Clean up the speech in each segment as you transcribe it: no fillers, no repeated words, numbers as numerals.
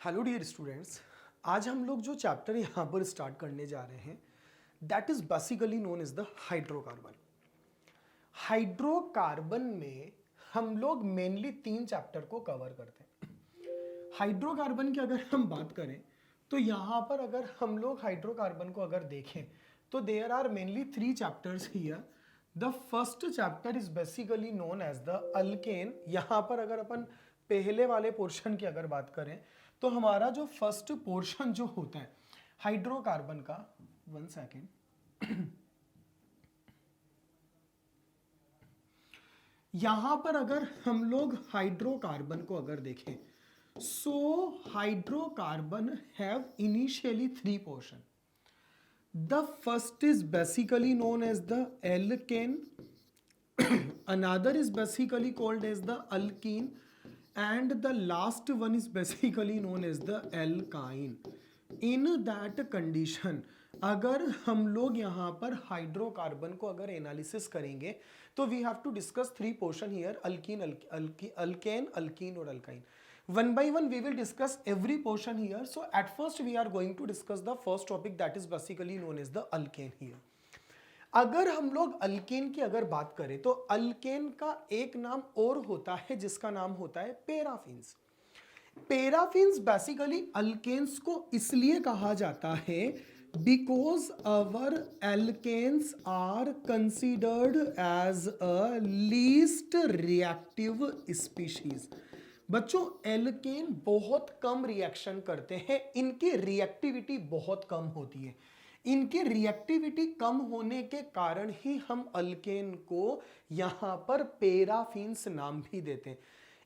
Hello dear students, आज हम लोग जो चैप्टर यहाँ पर स्टार्ट करने जा रहे हैं that is basically known as the hydrocarbon. Hydrocarbon में हम लोग मेनली 3 चैप्टर को कवर करते हैं। हाइड्रोकार्बन की अगर हम बात करें तो यहाँ पर अगर हम लोग हाइड्रोकार्बन को अगर देखें तो there are mainly 3 chapters here. The first chapter is basically known as the alkane. यहाँ पर अगर अपन पहले वाले पोर्शन की अगर बात करें तो हमारा जो फर्स्ट पोर्शन जो होता है हाइड्रोकार्बन का, 1 सेकेंड, यहां पर अगर हम लोग हाइड्रोकार्बन को अगर देखें so hydrocarbon have initially 3 portion. The first is basically known as the alkane, another is basically called as the alkene, and the last one is basically known as the alkyne. In that condition अगर हम लोग यहाँ पर hydrocarbon को अगर analysis करेंगे तो we have to discuss 3 portion here, alkene, alkane, alkene और alkyne. One by one we will discuss every portion here. So at first we are going to discuss the first topic that is basically known as the alkane here. अगर हम लोग alkane की अगर बात करें तो alkane का एक नाम और होता है जिसका नाम होता है पैराफिन्स। पैराफिन्स बेसिकली अल्केन्स को इसलिए कहा जाता है because our alkanes are considered as a least reactive species. बच्चों एल्केन बहुत कम रिएक्शन करते हैं, इनकी रिएक्टिविटी बहुत कम होती है। इनके रिएक्टिविटी कम होने के कारण ही हम अल्केन को यहां पर पैराफिन्स नाम भी देते हैं।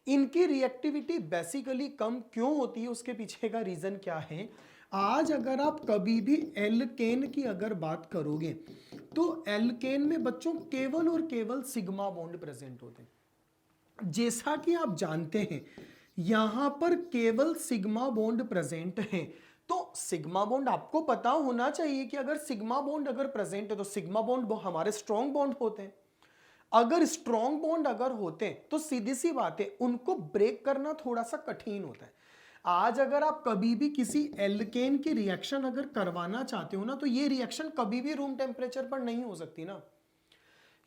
इनकी रिएक्टिविटी बेसिकली कम क्यों होती है, उसके पीछे का रीजन क्या है। आज अगर आप कभी भी एल्केन की अगर बात करोगे तो एल्केन में बच्चों केवल और केवल सिग्मा बॉन्ड प्रेजेंट होते हैं। जैसा कि आप जानते हैं यहां पर केवल सिग्मा बॉन्ड प्रेजेंट है, तो सिग्मा बॉन्ड आपको पता होना चाहिए कि अगर सिग्मा बॉन्ड अगर प्रेजेंट है तो सिग्मा बॉन्ड हमारे स्ट्रॉन्ग बॉन्ड होते हैं। अगर स्ट्रॉन्ग बॉन्ड अगर होते हैं तो सीधी सी बात है उनको ब्रेक करना थोड़ा सा कठिन होता है। आज अगर आप कभी भी किसी एल्केन की रिएक्शन अगर करवाना चाहते हो ना तो ये रिएक्शन कभी भी रूम टेम्परेचर पर नहीं हो सकती ना।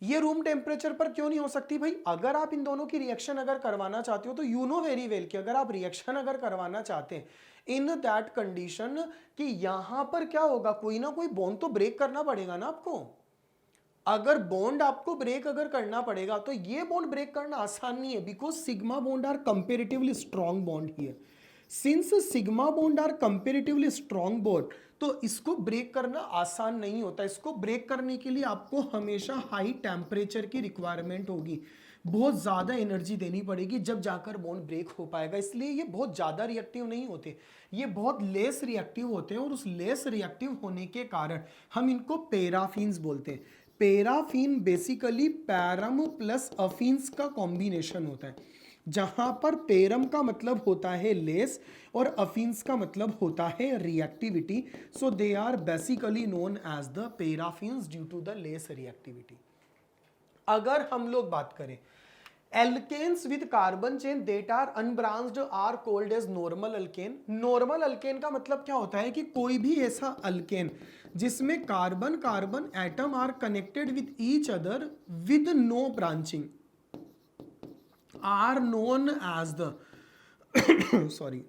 ये रूम टेम्परेचर पर क्यों नहीं हो सकती भाई, अगर आप इन दोनों की रिएक्शन अगर करवाना चाहते हो तो यू नो वेरी वेल कि अगर आप रिएक्शन अगर करवाना चाहते हैं इन दैट कंडीशन कि यहां पर क्या होगा, कोई ना कोई बॉन्ड तो ब्रेक करना पड़ेगा ना आपको। अगर बॉन्ड आपको ब्रेक अगर करना पड़ेगा तो ये बॉन्ड ब्रेक करना आसान नहीं है because sigma bond are comparatively strong bond here. Since sigma bond are comparatively strong bond तो इसको ब्रेक करना आसान नहीं होता। इसको ब्रेक करने के लिए आपको हमेशा हाई टेम्परेचर की रिक्वायरमेंट होगी, बहुत ज़्यादा एनर्जी देनी पड़ेगी जब जाकर बॉन्ड ब्रेक हो पाएगा। इसलिए ये बहुत ज़्यादा रिएक्टिव नहीं होते, ये बहुत लेस रिएक्टिव होते हैं और उस लेस रिएक्टिव होने के कारण हम इनको पैराफिन्स बोलते हैं। पैराफिन बेसिकली पैरम प्लस अफिन्स का कॉम्बिनेशन होता है, जहां पर पैरम का मतलब होता है लेस और अफिन्स का मतलब होता है reactivity. So they are basically known as the paraffins due to the less reactivity. अगर हम लोग बात करें alkanes with carbon chain that are unbranched are called as normal alkane. Normal alkane का मतलब क्या होता है कि कोई भी ऐसा अल्केन जिसमें carbon carbon atom are connected with each other with no branching are known as the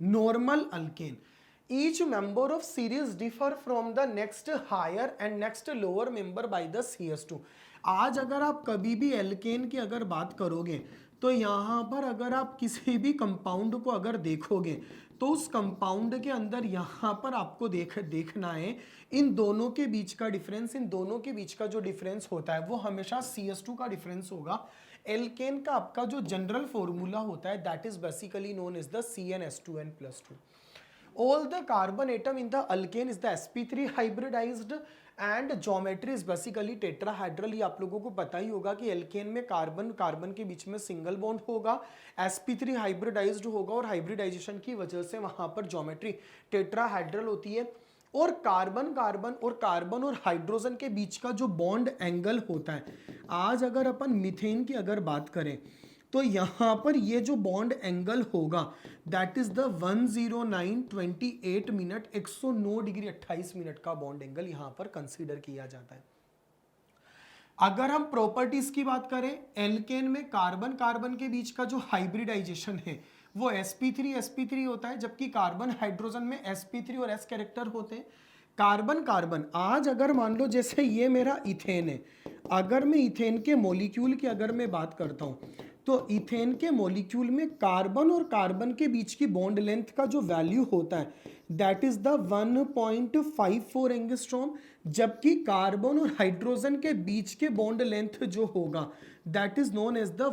normal alkane. Each member of series differ from the next higher and next lower member by the CS2. आज अगर आप कभी भी alkene की अगर बात करोगे तो यहाँ पर अगर आप किसी भी कंपाउंड को अगर देखोगे तो उस कंपाउंड के अंदर यहाँ पर आपको देखना है इन दोनों के बीच का डिफरेंस। इन दोनों के बीच का जो डिफरेंस होता है वो हमेशा CS2 का डिफरेंस होगा। एल्केन का आपका जो जनरल फॉर्मूला होता है that is basically known is the CnS2n+2। All the carbon atom in the alkane is the sp3 hybridized and geometry is basically tetrahedral। ये आप लोगों को पता ही होगा कि एल्केन में कार्बन कार्बन के बीच में सिंगल बॉन्ड होगा, sp3 हाइब्रिडाइज्ड होगा और हाइब्रिडाइजेशन की वजह से वहां पर ज्योमेट्री टेट्राहेड्रल होती है। और कार्बन कार्बन और हाइड्रोजन के बीच का जो बॉन्ड एंगल होता है, आज अगर अपन मीथेन की अगर बात करें तो यहां पर ये जो बॉन्ड एंगल होगा that is the 109.28 minute 109 degree 28 minute का बॉन्ड एंगल यहां पर कंसीडर किया जाता है। अगर हम प्रॉपर्टीज की बात करें, एल्केन में कार्बन कार्बन के बीच का जो हाइब्रिडाइजेशन है वो sp3 होता है, जबकि कार्बन हाइड्रोजन में sp3 और s कैरेक्टर होते हैं। कार्बन कार्बन, आज अगर मान लो जैसे ये मेरा इथेन है, अगर मैं इथेन के मॉलिक्यूल की अगर मैं बात करता हूं तो इथेन के मॉलिक्यूल में कार्बन और कार्बन के बीच की बॉन्ड लेंथ का जो वैल्यू होता है दैट इज द 1.54 एंगस्ट्रॉम, जबकि कार्बन और हाइड्रोजन के बीच के बॉन्ड लेंथ जो होगा that is known as the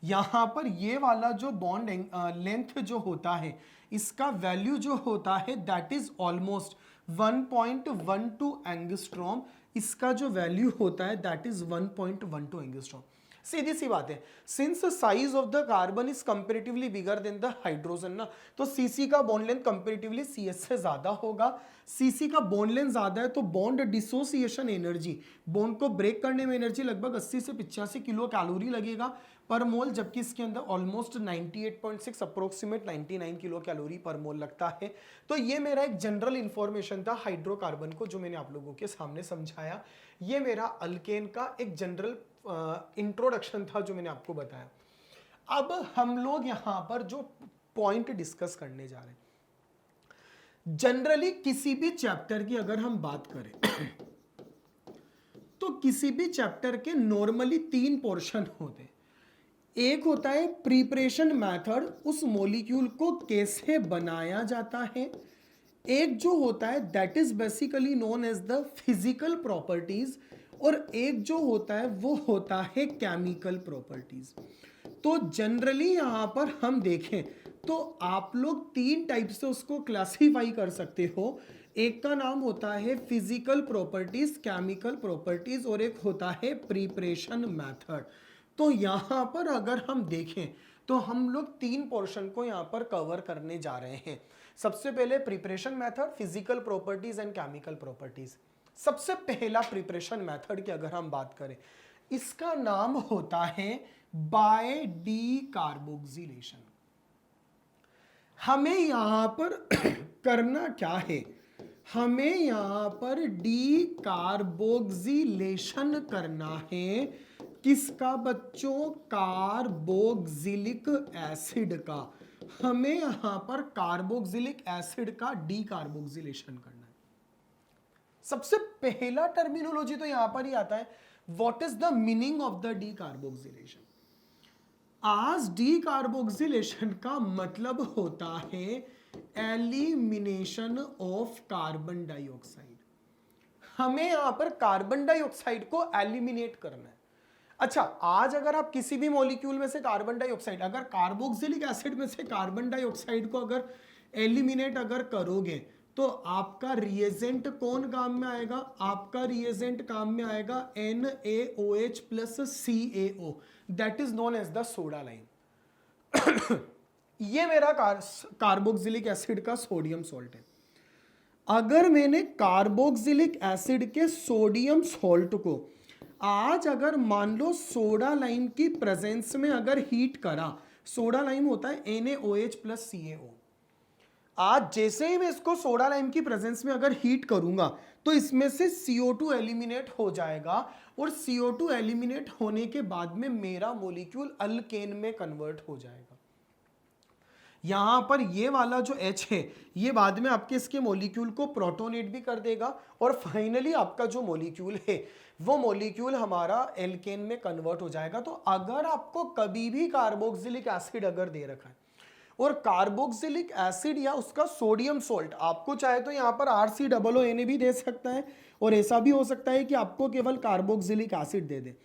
यहां पर ये वाला जो बॉन्ड लेंथ जो होता है इसका वैल्यू जो होता है दैट इज ऑलमोस्ट 1.12 एंगस्ट्रॉम, इसका जो वैल्यू होता है दैट इज 1.12 एंगस्ट्रॉम। सीधी सी बात है, since size of the carbon is comparatively bigger than the hydrogen ना, तो सीसी का बॉन्ड लेंथ कंपेरेटिवली सीएस से ज्यादा होगा। सीसी का बॉन्ड लेंथ ज्यादा है तो बॉन्ड डिसोसिएशन एनर्जी, बॉन्ड को ब्रेक करने में एनर्जी लगभग 80 से 85 किलो कैलोरी लगेगा पर मोल, जबकि इसके अंदर ऑलमोस्ट 98.6 अप्रोक्सीमेट 99 किलो कैलोरी पर मोल लगता है। तो ये मेरा एक जनरल इंफॉर्मेशन था हाइड्रोकार्बन को जो मैंने आप लोगों के सामने समझाया। ये मेरा अल्केन का एक जनरल इंट्रोडक्शन था जो मैंने आपको बताया। अब हम लोग यहां पर जो पॉइंट डिस्कस करने जा रहे हैं, जनरली किसी भी चैप्टर की अगर हम बात करें तो किसी भी चैप्टर के नॉर्मली 3 पोर्शन होते हैं। एक होता है प्रिपरेशन मेथड, उस मॉलिक्यूल को कैसे बनाया जाता है। एक जो होता है that is basically known as the physical properties, और एक जो होता है वो होता है केमिकल प्रॉपर्टीज। तो जनरली यहां पर हम देखें तो आप लोग 3 टाइप से उसको क्लासिफाई कर सकते हो। एक का नाम होता है फिजिकल प्रॉपर्टीज, केमिकल प्रॉपर्टीज, और एक होता है प्रिपरेशन मेथड। तो यहां पर अगर हम देखें तो हम लोग 3 पोर्शन को यहां पर कवर करने जा रहे हैं। सबसे पहले preparation method, physical properties and chemical properties. सबसे पहला प्रिपरेशन मेथड की अगर हम बात करें, इसका नाम होता है बाय डी कार्बोक्सिलेशन। हमें यहां पर करना क्या है, हमें यहां पर डी कार्बोक्सिलेशन करना है। किसका बच्चों? कार्बोक्सिलिक एसिड का। हमें यहां पर कार्बोक्सिलिक एसिड का डी कार्बोक्सिलेशन करना है। सबसे पहला टर्मिनोलॉजी तो यहां पर ही आता है, what is the meaning of the D carboxylation. आज डी कार्बोक्सिलेशन का मतलब होता है एलिमिनेशन ऑफ कार्बन डाइऑक्साइड। हमें यहां पर कार्बन डाइऑक्साइड को एलिमिनेट करना है। अच्छा, आज अगर आप किसी भी मॉलिक्यूल में से कार्बन डाइऑक्साइड, अगर कार्बोक्सिलिक एसिड में से कार्बन डाइऑक्साइड को अगर एलिमिनेट अगर करोगे तो आपका रिएजेंट कौन काम में आएगा? आपका रिएजेंट काम में आएगा NaOH plus CaO, that is known as the soda lime. ये मेरा कार्बोक्सिलिक एसिड का सोडियम सॉल्ट है। अगर मैंने कार्बोक्सिलिक एसिड के सोडियम सॉल्ट को आज अगर मान लो सोडा लाइम की प्रेजेंस में अगर हीट करा, सोडा लाइम होता है NaOH प्लस CaO। आज जैसे ही मैं इसको सोडा लाइम की प्रेजेंस में अगर हीट करूंगा तो इसमें से CO2 एलिमिनेट हो जाएगा, और CO2 एलिमिनेट होने के बाद में मेरा मॉलिक्यूल अल्केन में कन्वर्ट हो जाएगा। यहां पर ये वाला जो H है ये बाद में आपके इसके मॉलिक्यूल को प्रोटोनेट भी कर देगा, और फाइनली आपका जो मॉलिक्यूल है वो मॉलिक्यूल हमारा एल्केन में कन्वर्ट हो जाएगा। तो अगर आपको कभी भी कार्बोक्सिलिक एसिड अगर दे रखा है और कार्बोक्सिलिक एसिड या उसका सोडियम सॉल्ट आपको चाहे तो यहां पर RCOONA भी दे सकता है, और ऐसा भी हो सकता है कि आपको केवल कार्बोक्सिलिक एसिड दे दे।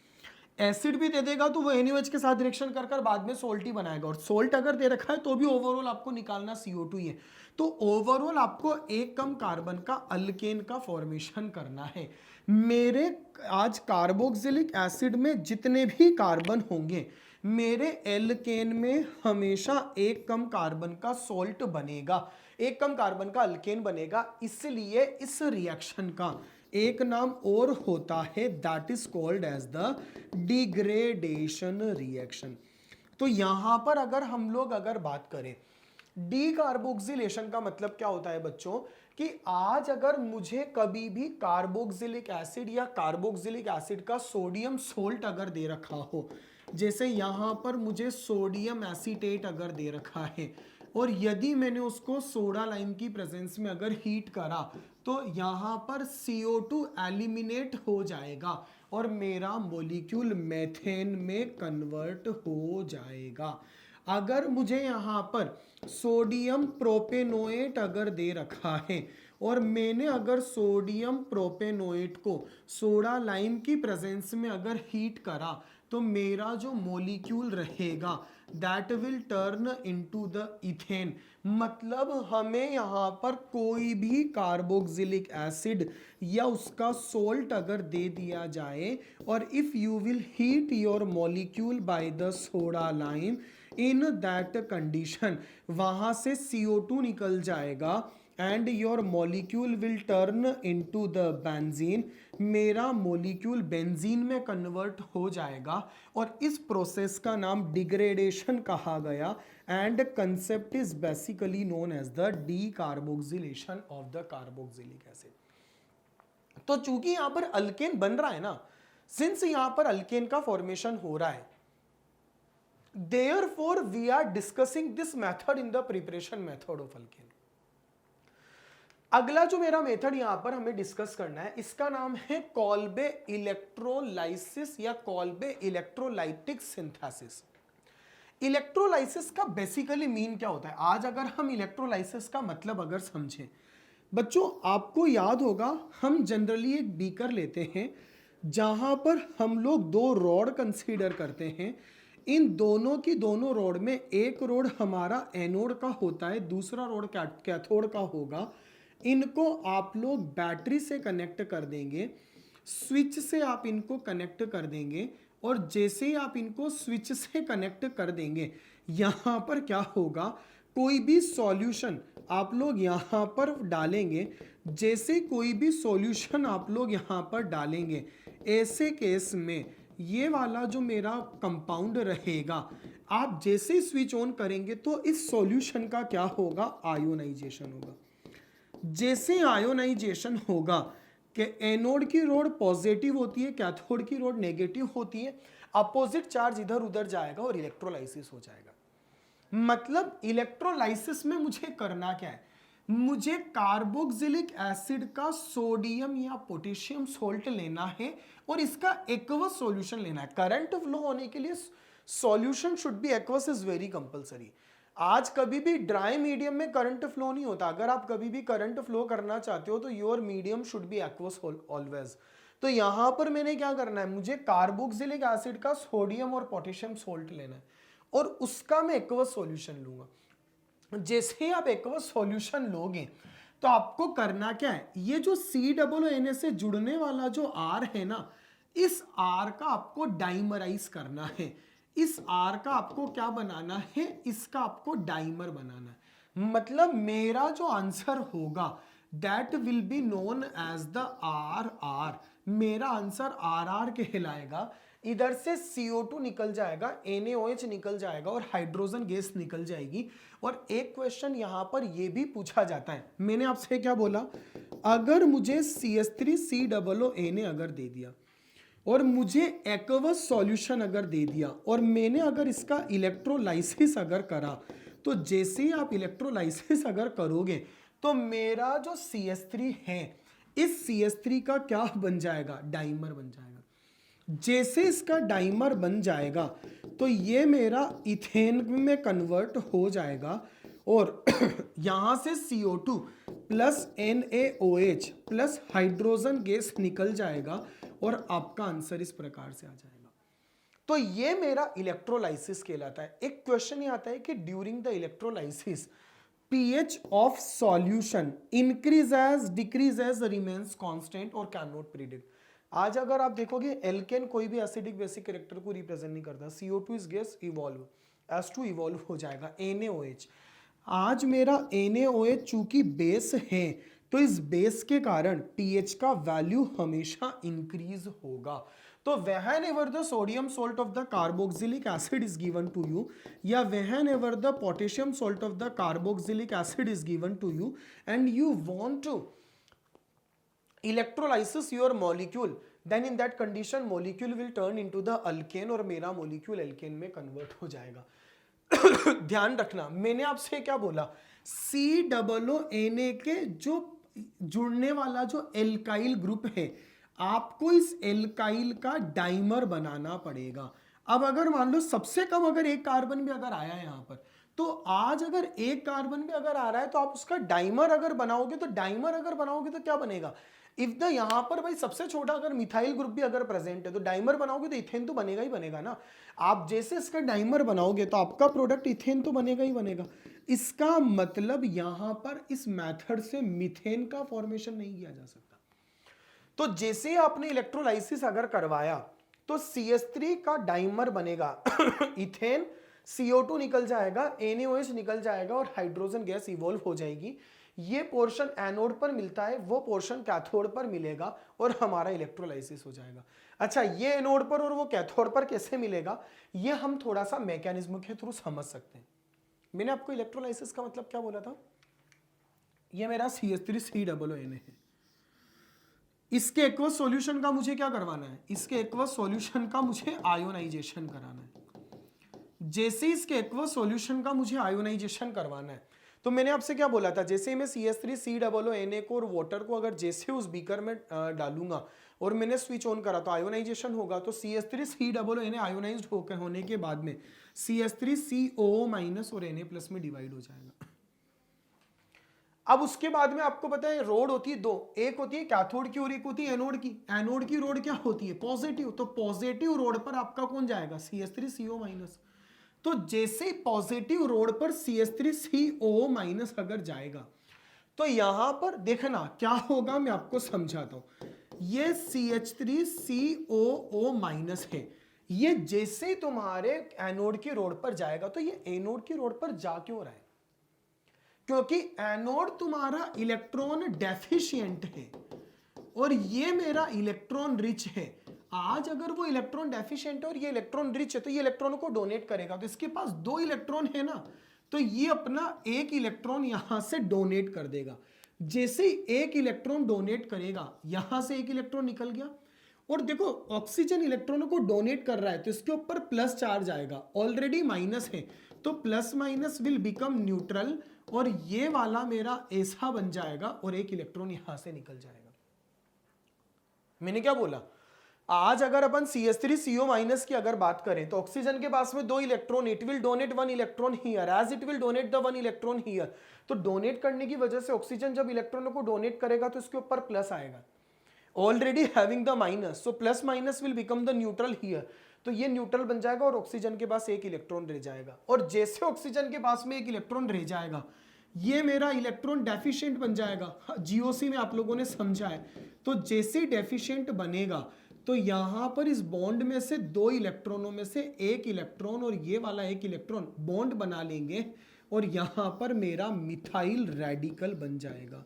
एसिड भी दे देगा तो वो NaOH के साथ रिएक्शन कर कर बाद में सोल्ट ही बनाएगा, और सोल्ट अगर दे रखा है तो भी ओवरऑल आपको निकालना CO2 ही है। तो ओवरऑल आपको एक कम कार्बन का अल्केन का फॉर्मेशन करना है। मेरे आज कार्बोक्सिलिक एसिड में जितने भी कार्बन होंगे मेरे एल्केन में हमेशा एक कम कार्बन का सॉल्ट बनेगा, एक कम कार्बन का अल्केन बनेगा। इसलिए इस रिएक्शन का एक नाम और होता है, that is called as the degradation reaction. तो यहां पर अगर हम लोग अगर बात करें डी कार्बोक्सिलेशन का मतलब क्या होता है बच्चों, कि आज अगर मुझे कभी भी कार्बोक्सिलिक एसिड या कार्बोक्सिलिक एसिड का सोडियम सोल्ट अगर दे रखा हो, जैसे यहां पर मुझे सोडियम एसीटेट अगर दे रखा है, और यदि मैंने उसको सोडा लाइम की प्रेजेंस में अगर हीट करा तो यहाँ पर CO2 एलिमिनेट हो जाएगा और मेरा मॉलिक्यूल मेथेन में कन्वर्ट हो जाएगा। अगर मुझे यहाँ पर सोडियम प्रोपेनोएट अगर दे रखा है और मैंने अगर सोडियम प्रोपेनोएट को सोडा लाइम की प्रेजेंस में अगर हीट करा तो मेरा जो मॉलिक्यूल रहेगा that will turn into the ethane. मतलब हमें यहाँ पर कोई भी कार्बोक्सिलिक एसिड या उसका सोल्ट अगर दे दिया जाए और if you will heat your molecule by the soda lime, in that condition वहां से CO2 निकल जाएगा and your molecule will turn into the benzene. मेरा मॉलिक्यूल बेंजीन में कन्वर्ट हो जाएगा और इस प्रोसेस का नाम डिग्रेडेशन कहा गया and concept is basically known as the decarboxylation of the carboxylic acid. तो चूंकि यहां पर अल्केन बन रहा है ना, सिंस यहां पर अल्केन का फॉर्मेशन हो रहा है, therefore we are discussing this method in the preparation method of alkane। अगला जो मेरा मेथड यहां पर हमें डिस्कस करना है, इसका नाम है कॉल्बे इलेक्ट्रोलाइसिस या कॉल्बे इलेक्ट्रोलाइटिक सिंथेसिस। इलेक्ट्रोलाइसिस का बेसिकली मीन क्या होता है, आज अगर हम इलेक्ट्रोलाइसिस का मतलब अगर समझें बच्चों, आपको याद होगा हम जनरली एक बीकर लेते हैं जहां पर हम लोग दो रॉड कंसीडर करते हैं। इन दोनों की दोनों रोड में एक रोड हमारा एनोड का होता है, दूसरा रोड कैथोड का होगा। इनको आप लोग बैटरी से कनेक्ट कर देंगे, स्विच से आप इनको कनेक्ट कर देंगे और जैसे ही आप इनको स्विच से कनेक्ट कर देंगे यहाँ पर क्या होगा, कोई भी सॉल्यूशन आप लोग यहाँ पर डालेंगे। जैसे कोई भी सॉल्यूशन आप लोग यहाँ पर डालेंगे, ऐसे केस में ये वाला जो मेरा कंपाउंड रहेगा, आप जैसे स्विच ऑन करेंगे तो इस सॉल्यूशन का क्या होगा, आयोनाइजेशन होगा। जैसे आयोनाइजेशन होगा कि एनोड की रोड पॉजिटिव होती है, कैथोड की रोड नेगेटिव होती है, अपोजिट चार्ज इधर उधर जाएगा और इलेक्ट्रोलाइसिस हो जाएगा। मतलब इलेक्ट्रोलाइसिस में मुझे करना क्या है, मुझे कार्बोक्सिलिक एसिड का सोडियम या पोटेशियम सोल्ट लेना है और इसका एक्वस सॉल्यूशन लेना है। करंट फ्लो होने के लिए solution should be aqueous, is very compulsory. आज कभी भी ड्राई मीडियम में करंट फ्लो नहीं होता। अगर आप कभी भी करंट फ्लो करना चाहते हो तो your medium should be aqueous always. तो यहां पर मैंने क्या करना है, मुझे कार्बोक्सिलिक एसिड का सोडियम और पोटेशियम सोल्ट लेना है और उसका मैं एक्वस सॉल्यूशन लूंगा। जैसे ही आप एक्वस सॉल्यूशन लोगे तो आपको करना क्या है, ये जो COO से जुड़ने वाला जो R है ना, इस R का आपको डाइमराइज करना है। इस R का आपको क्या बनाना है, इसका आपको डाइमर बनाना है। मतलब मेरा जो आंसर होगा that will be known as the RR। मेरा आंसर RR कहलाएगा। इधर से CO2 निकल जाएगा, NaOH निकल जाएगा और हाइड्रोजन गैस निकल जाएगी। और एक क्वेश्चन यहां पर यह भी पूछा जाता है, मैंने आपसे क्या बोला, अगर मुझे CH3COO अगर दे दिया और मुझे एक्वस सॉल्यूशन अगर दे दिया और मैंने अगर इसका इलेक्ट्रोलाइसिस अगर करा, तो जैसे ही आप इलेक्ट्रोलाइसिस अगर करोगे तो मेरा जो CH3 है, इस CH3 का क्या बन जाएगा, डाइमर बन जाएगा। जैसे इसका डाइमर बन जाएगा तो ये मेरा इथेन में कन्वर्ट हो जाएगा और यहां से CO2 plus NaOH plus hydrogen gas निकल जाएगा और आपका आंसर इस प्रकार से आ जाएगा। तो ये मेरा इलेक्ट्रोलाइसिस कहलाता है। एक क्वेश्चन ये आता है कि during the electrolysis pH of solution increases decreases remains constant और cannot predict। आज अगर आप देखोगे एल्केन कोई भी एसिडिक बेसिक कैरेक्टर को रिप्रेजेंट नहीं करता। CO2 is gas, evolve, H2 evolve हो जाएगा, NaOH। आज मेरा NaOH चूंकि बेस है तो इस बेस के कारण pH का वैल्यू हमेशा इंक्रीज होगा। तो whenever the sodium salt of the carboxylic acid is given to you, या whenever the potassium salt of the carboxylic acid is given to you and you want to electrolysis your molecule, then in that condition molecule will turn into the alkane और मेरा molecule alkane में convert हो जाएगा। ध्यान रखना मैंने आपसे क्या बोला, COONA के जो जुड़ने वाला जो एल्काइल ग्रुप है, आपको इस एल्काइल का डाइमर बनाना पड़ेगा। अब अगर मान लो सबसे कम अगर एक कार्बन भी अगर आया है यहां पर, तो आज अगर एक कार्बन भी अगर आ रहा है तो आप उसका डाइमर अगर बनाओगे, तो डाइमर अगर बनाओगे तो क्या बनेगा, इफ द यहां पर भाई सबसे छोटा अगर मिथाइल ग्रुप भी अगर प्रेजेंट है तो डाइमर बनाओगे तो इथेन तो बनेगा ही बनेगा ना। आप जैसे इसका डाइमर बनाओगे तो आपका प्रोडक्ट इथेन तो बनेगा ही बनेगा। इसका मतलब यहां पर इस मेथड से मीथेन का फॉर्मेशन नहीं किया जा सकता। तो जैसे ही आपने इलेक्ट्रोलाइसिस अगर करवाया तो CH3 का डाइमर बनेगा इथेन, CO2 निकल जाएगा, NaOH निकल जाएगा और हाइड्रोजन गैस इवॉल्व हो जाएगी। ये पोर्शन एनोड पर मिलता है, वो पोर्शन कैथोड पर मिलेगा और हमारा इलेक्ट्रोलाइसिस हो जाएगा। अच्छा, ये एनोड पर और वो कैथोड पर कैसे मिलेगा, ये हम थोड़ा सा मैकेनिज्म के थ्रू समझ सकते हैं। मैंने आपको इलेक्ट्रोलाइसिस का मतलब क्या बोला था, ये मेरा CH3COONA है। इसके एक्वस सॉल्यूशन का मुझे क्या करवाना है, इसके एक्वस सॉल्यूशन का मुझे आयोनाइजेशन कराना है। जैसे इसके एक्वस सॉल्यूशन का मुझे आयोनाइजेशन करवाना है, तो मैंने आपसे क्या बोला था, जैसे ही मैं CH3COONA को और वाटर को अगर जैसे उस बीकर में डालूंगा और मैंने स्विच ऑन करा तो आयोनाइजेशन होगा। तो CH3COONA आयोनाइज्ड होकर होने के बाद में CH3COO- और Na+ में डिवाइड हो जाएगा। अब उसके बाद में आपको पता है रोड होती है दो, एक होती है कैथोड की और एक होती है एनोड की। एनोड की रोड क्या होती है, पॉजिटिव। तो पॉजिटिव रोड पर आपका कौन जाएगा, CH3CO-। तो जैसे पॉजिटिव रोड पर CH3CO- अगर जाएगा तो यहां पर देखना क्या होगा, मैं आपको समझाता हूं। ये CH3COO- है, ये जैसे तुम्हारे एनोड की रोड पर जाएगा तो ये एनोड की रोड पर जा क्यों रहा है, क्योंकि एनोड तुम्हारा इलेक्ट्रॉन डेफिशिएंट है और ये मेरा इलेक्ट्रॉन रिच है। आज अगर वो इलेक्ट्रॉन डेफिशिएंट है और ये इलेक्ट्रॉन रिच है तो ये इलेक्ट्रॉन को डोनेट करेगा। तो इसके पास 2 इलेक्ट्रॉन है ना, तो ये अपना एक इलेक्ट्रॉन यहां से डोनेट कर देगा। जैसे ही एक इलेक्ट्रॉन डोनेट करेगा, यहां से एक इलेक्ट्रॉन निकल गया। और देखो ऑक्सीजन इलेक्ट्रॉनों को डोनेट कर रहा है तो इसके ऊपर प्लस चार्ज आएगा, ऑलरेडी माइनस है तो plus minus will become neutral और ये वाला मेरा ऐसा बन जाएगा और एक इलेक्ट्रॉन यहां से निकल जाएगा। मैंने क्या बोला, आज अगर अपन CH3CO- की अगर बात करें तो ऑक्सीजन के पास में 2 electron, it will donate 1 electron here as it will donate the 1 electron here. तो डोनेट करने की वजह से ऑक्सीजन जब इलेक्ट्रॉनों को डोनेट करेगा तो इसके ऊपर प्लस आएगा, already having the minus, so plus minus will become the neutral here. तो ये न्यूट्रल बन जाएगा और ऑक्सीजन के पास एक इलेक्ट्रॉन रह जाएगा। और जैसे ऑक्सीजन के पास में एक इलेक्ट्रॉन रह जाएगा, ये मेरा इलेक्ट्रॉन डेफिशिएंट बन जाएगा। GOC में आप लोगों ने समझा है। तो जैसे डेफिशिएंट बनेगा तो यहां पर इस बॉन्ड में से 2 इलेक्ट्रॉनों में से एक इलेक्ट्रॉन और ये वाला एक इलेक्ट्रॉन बॉन्ड बना लेंगे और यहां पर मेरा मिथाइल रेडिकल बन जाएगा।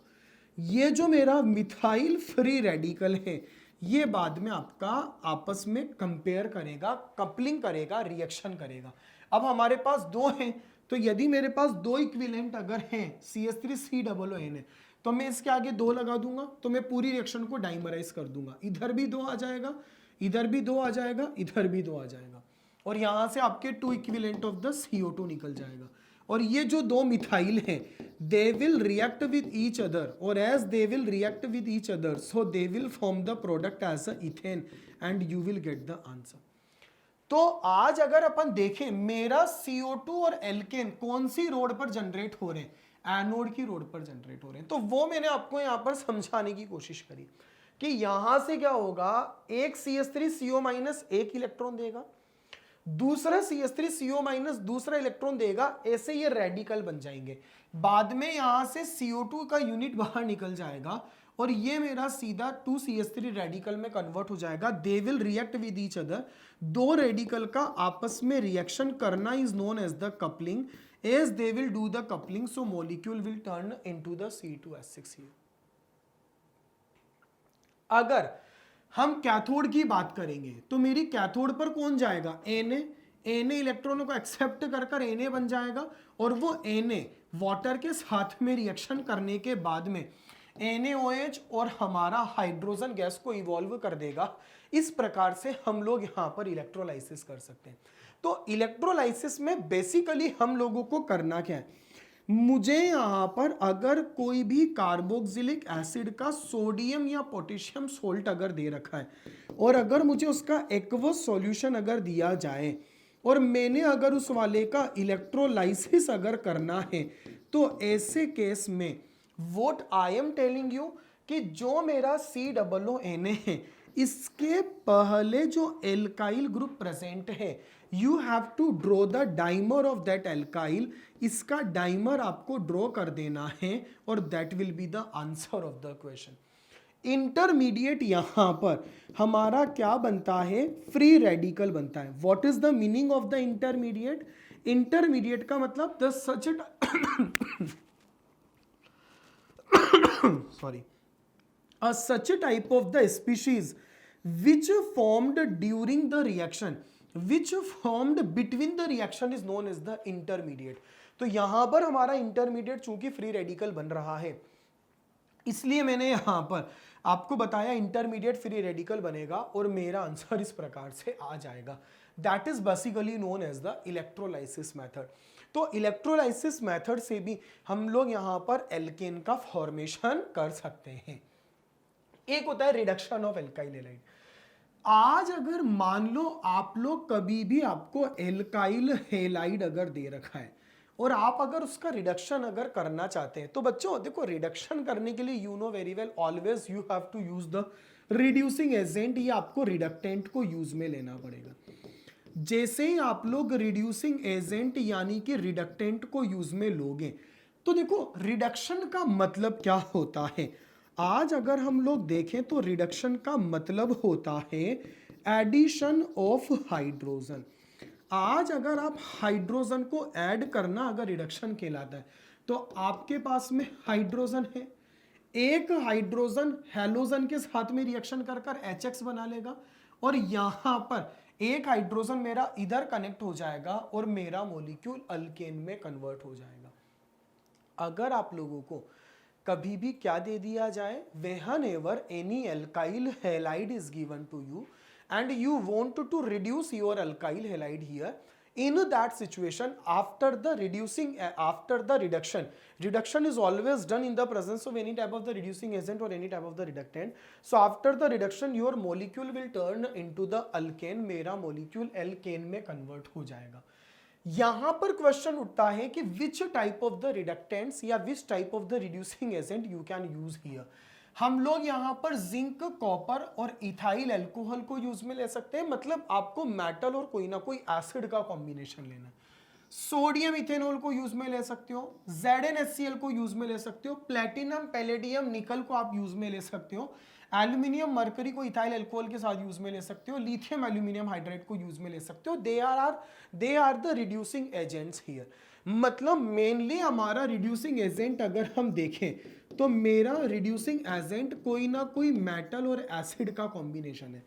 ये जो मेरा मिथाइल फ्री रेडिकल है ये बाद में आपका आपस में कंपेयर करेगा, कपलिंग करेगा, रिएक्शन करेगा। अब हमारे पास 2 हैं, तो यदि मेरे पास 2 इक्विवेलेंट अगर हैं CH3COONA तो मैं इसके आगे 2 लगा दूंगा तो मैं पूरी रिएक्शन को डाइमराइज कर दूंगा। इधर भी 2 आ जाएगा, इधर भी 2 आ जाएगा, इधर भी 2 आ जाएगा और यहां से आपके 2 इक्विवेलेंट ऑफ द CO2 निकल जाएगा। और ये जो 2 मिथाइल हैं they will react with each other or as they will react with each other so they will form the product as a ethane and you will get the answer। तो आज अगर अपन देखें मेरा CO2 और alkene कौन सी road पर generate हो रहे हैं, एनोड की रोड पर जनरेट हो रहे हैं। तो वो मैंने आपको यहां पर समझाने की कोशिश करी कि यहां से क्या होगा, एक CH3CO- एक इलेक्ट्रॉन देगा, दूसरा CH3CO- दूसरा इलेक्ट्रॉन देगा, ऐसे ये रेडिकल बन जाएंगे। बाद में यहां से CO2 का यूनिट बाहर निकल जाएगा और ये मेरा सीधा 2CH3 रेडिकल में कन्वर्ट हो जाएगा। They will react with each other. 2 radical का आपस में रिएक्शन करना is known as the coupling. As they will do the coupling so molecule will turn into the C2H6 here। अगर हम कैथोड की बात करेंगे तो मेरी कैथोड पर कौन जाएगा, Na इलेक्ट्रॉनों को एक्सेप्ट कर कर Na बन जाएगा और वो Na वाटर के साथ में रिएक्शन करने के बाद में NaOH और हमारा हाइड्रोजन गैस को इवॉल्व कर देगा। इस प्रकार से हम लोग यहां पर इलेक्ट्रोलाइसिस कर सकते हैं। तो इलेक्ट्रोलाइसिस में बेसिकली हम लोगों को करना क्या है, मुझे यहां पर अगर कोई भी कार्बोक्सिलिक एसिड का सोडियम या पोटेशियम सोल्ट अगर दे रखा है और अगर मुझे उसका एक्वस सॉल्यूशन अगर दिया जाए और मैंने अगर उस वाले का इलेक्ट्रोलाइसिस अगर करना है, तो ऐसे केस में what I am telling you कि जो मेरा COONA है इसके पहले जो एल्काइल ग्रुप प्रेजेंट है, you have to draw the dimer of that alkyl. इसका डाइमर आपको ड्रॉ कर देना है और that will be the answer of the question. Intermediate यहां पर हमारा क्या बनता है, फ्री रेडिकल बनता है। What is the meaning of the intermediate, intermediate का मतलब the such sorry, such a type of the species which formed during the reaction, which formed between the reaction is known as the intermediate। तो यहां पर हमारा intermediate चूंकि free radical बन रहा है, इसलिए मैंने यहां पर आपको बताया इंटरमीडिएट फ्री रेडिकल बनेगा और मेरा आंसर इस प्रकार से आ जाएगा। That is basically known as the electrolysis method. तो इलेक्ट्रोलाइसिस मेथड से भी हम लोग यहां पर एल्केन का फॉर्मेशन कर सकते हैं। एक होता है रिडक्शन ऑफ एल्काइल हैलाइड। आज अगर मान लो आप लोग कभी भी आपको एल्काइल हैलाइड अगर दे रखा है और आप अगर उसका रिडक्शन अगर करना चाहते हैं, तो बच्चों देखो रिडक्शन करने के लिए you know very well always you have to use the reducing agent, या आपको रिडक्टेंट को यूज में लेना पड़ेगा। जैसे ही आप लोग रिड्यूसिंग एजेंट यानी कि रिडक्टेंट को यूज में लोगे, तो देखो रिडक्शन का मतलब क्या होता है। आज अगर हम लोग देखें तो रिडक्शन का मतलब होता है एडिशन ऑफ हाइड्रोजन। आज अगर आप हाइड्रोजन को ऐड करना अगर रिडक्शन कहलाता है, तो आपके पास में हाइड्रोजन है, एक हाइड्रोजन हैलोजन के साथ में रिएक्शन कर कर HX बना लेगा और यहां पर एक हाइड्रोजन मेरा इधर कनेक्ट हो जाएगा और मेरा मॉलिक्यूल अल्केन में कन्वर्ट हो जाएगा। अगर आप लोगों को कभी भी क्या दे दिया जाए, whenever any alkyl halide is given to you and you want to reduce your alkyl halide here, in that situation after the reduction is always done in the presence of any type of the reducing agent or any type of the reductant। so after the reduction your molecule will turn into the alkane, मेरा molecule alkane में convert हो जाएगा। यहां पर question उठता है कि which type of the रिडक्टेंट्स या which type of the reducing agent you can use here. हम लोग यहां पर जिंक, कॉपर और इथाइल अल्कोहल को यूज में ले सकते हैं, मतलब आपको मेटल और कोई ना कोई एसिड का कॉम्बिनेशन लेना है। सोडियम इथेनॉल को यूज में ले सकते हो, ZnHCl को यूज में ले सकते हो, प्लेटिनम, पैलेडियम, निकल को आप यूज में ले सकते हो, एल्यूमिनियम, मरकरी को इथाइल अल्कोहल के साथ यूज में ले सकते हो, लिथियम एल्यूमिनियम हाइड्राइड को यूज में ले सकते हो। They are the reducing agents here. मतलब मेनली हमारा रिड्यूसिंग एजेंट अगर हम देखें तो मेरा रिड्यूसिंग एजेंट कोई ना कोई मेटल और एसिड का कॉम्बिनेशन है।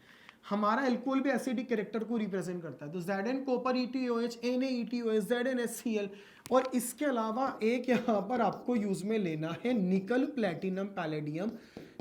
हमारा एल्कोहल भी एसिडिक कैरेक्टर को रिप्रेजेंट करता है, तो Zn copper ETOH, Na ETOH, ZnHCl, और इसके अलावा एक यहाँ पर आपको यूज में लेना है निकल, प्लेटिनम, पैलेडियम,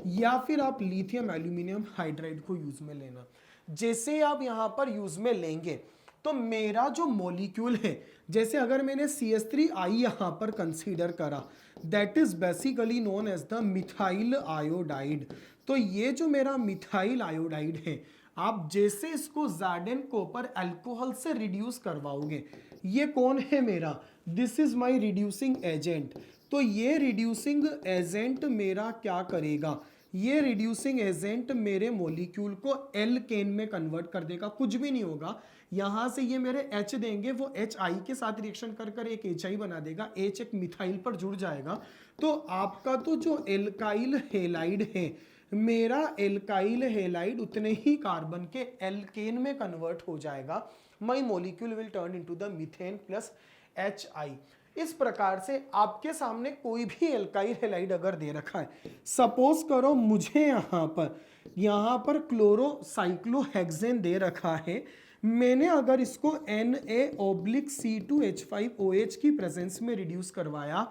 या फिर आप लिथियम एल्यूमिनियम हाइड्राइड को यूज में लेना। जैसे आप यहाँ पर यूज में लेंगे तो मेरा जो मॉलिक्यूल है, जैसे अगर मैंने CH3I यहाँ पर कंसीडर करा, that is basically known as the methyl iodide. तो ये जो मेरा मिथाइल आयोडाइड है, आप जैसे इसको Zn कॉपर अल्कोहल से रिड्यूस करवाओगे, ये कौन है मेरा, this is my reducing agent. तो ये रिड्यूसिंग एजेंट मेरा क्या करेगा, ये रिड्यूसिंग एजेंट मेरे मॉलिक्यूल को एल्केन में कन्वर्ट कर देगा। कुछ भी नहीं होगा, यहां से ये मेरे H देंगे, वो HI के साथ रिएक्शन कर कर एक HI बना देगा, H एक मिथाइल पर जुड़ जाएगा। तो आपका तो जो एल्काइल हेलाइड है, मेरा एल्काइल हेलाइड उतने ही कार्बन के एल्केन में कन्वर्ट हो जाएगा। My molecule will turn into the methane plus HI। इस प्रकार से आपके सामने कोई भी एल्काइल हेलाइड अगर दे रखा है, सपोज करो मुझे यहाँ पर यहाँ पर क्लोरोसाइक्लोहेक्सेन दे रखा है, मैंने अगर इसको Na/C2H5OH की प्रेजेंस में रिड्यूस करवाया,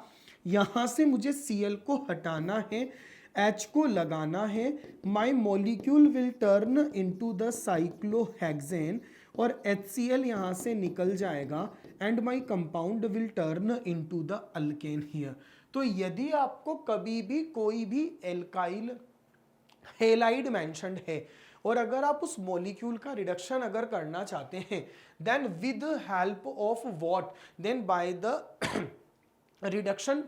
यहाँ से मुझे Cl को हटाना है, H को लगाना है, my molecule will turn into the cyclohexane और HCl यहाँ से निकल जाएगा and my compound will turn into the alkane here. तो यदि आपको कभी भी कोई भी एल्काइल हेलाइड मेंशन्ड है और अगर आप उस मॉलिक्यूल का रिडक्शन अगर करना चाहते हैं, then with help of what, then by the reduction